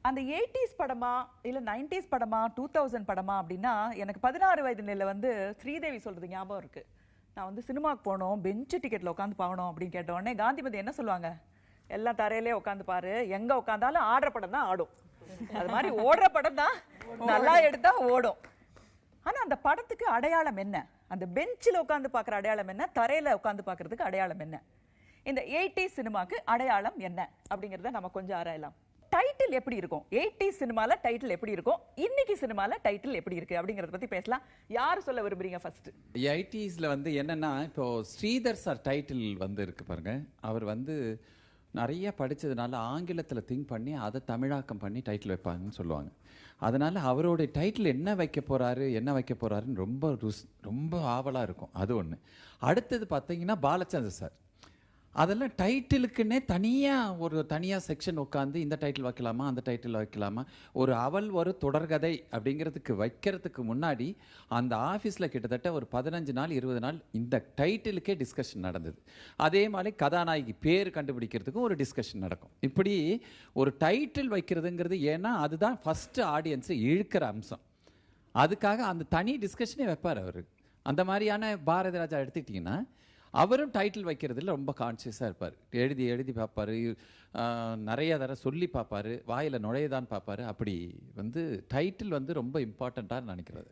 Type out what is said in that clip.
அந்த 80s படமா இல்ல 90s படமா 2000 படமா அப்படின்னா எனக்கு 16 வயது நிலையில வந்து ஸ்ரீதேவி சொல்றது ஞாபகம் இருக்கு. நான் வந்து சினிமாக்கு போனோம், பெஞ்ச் டிக்கெட்ல உட்காந்து பார்க்கணும் அப்படின்னு கேட்ட உடனே காந்திமதி என்ன சொல்லுவாங்க, எல்லாம் தரையிலே உட்காந்து பாரு, எங்க உட்காந்தாலும் ஆடுற படம் தான் ஆடும், அது மாதிரி ஓடுற படம் தான் நல்லா எடுத்தா ஓடும். ஆனா அந்த படத்துக்கு அடையாளம் என்ன? அந்த பெஞ்சில் உட்காந்து பார்க்குற அடையாளம் என்ன, தரையில உட்காந்து பார்க்கறதுக்கு அடையாளம் என்ன? இந்த 80s சினிமாக்கு அடையாளம் என்ன அப்படிங்கிறத நம்ம கொஞ்சம் ஆராயலாம். டைட்டில் எப்படி இருக்கும், 80s சினிமால டைட்டில் எப்படி இருக்கும், இன்னைக்கு சினிமால டைட்டில் எப்படி இருக்கு அப்படிங்கறத பத்தி பேசலாம். யார் சொல்ல விரும்புறீங்க ஃபர்ஸ்ட்? 80ஸ்ல வந்து என்னன்னா, இப்போ ஸ்ரீதர் சார் டைட்டில் வந்து இருக்கு பாருங்க. அவர் வந்து நிறைய படிச்சதுனால ஆங்கிலத்தில் திங்க் பண்ணி அதை தமிழாக்கம் பண்ணி டைட்டில் வைப்பாங்கன்னு சொல்லுவாங்க. அதனால அவருடைய டைட்டில் என்ன வைக்க போறாருன்னு ரொம்ப ஆவலாக இருக்கும். அது ஒன்று. அடுத்தது பார்த்தீங்கன்னா பாலச்சந்தர் சார், அதெல்லாம் டைட்டிலுக்குன்னே தனியாக செக்ஷன் உட்காந்து இந்த டைட்டில் வைக்கலாமா அந்த டைட்டில் வைக்கலாமா, ஒரு தொடர்கதை அப்படிங்கிறதுக்கு வைக்கிறதுக்கு முன்னாடி அந்த ஆஃபீஸில் கிட்டத்தட்ட ஒரு 15 நாள் 20 நாள் இந்த டைட்டிலுக்கே டிஸ்கஷன் நடந்தது. அதே மாதிரி கதாநாயகி பேர் கண்டுபிடிக்கிறதுக்கும் ஒரு டிஸ்கஷன் நடக்கும். இப்படி ஒரு டைட்டில் வைக்கிறதுங்கிறது ஏன்னா அதுதான் ஃபஸ்ட்டு ஆடியன்ஸை இழுக்கிற அம்சம். அதுக்காக அந்த தனி டிஸ்கஷனே வைப்பார் அவர். அந்த மாதிரியான பாரதி ராஜா எடுத்துக்கிட்டிங்கன்னா அவரும் டைட்டில் வைக்கிறதுல ரொம்ப கான்சியஸாக இருப்பார். எழுதி பார்ப்பார், நிறைய தடவை சொல்லி பார்ப்பார், வாயில் நுழையதான் பார்ப்பார். அப்படி வந்து டைட்டில் வந்து ரொம்ப இம்பார்ட்டண்ட்டாக நினைக்கிறது.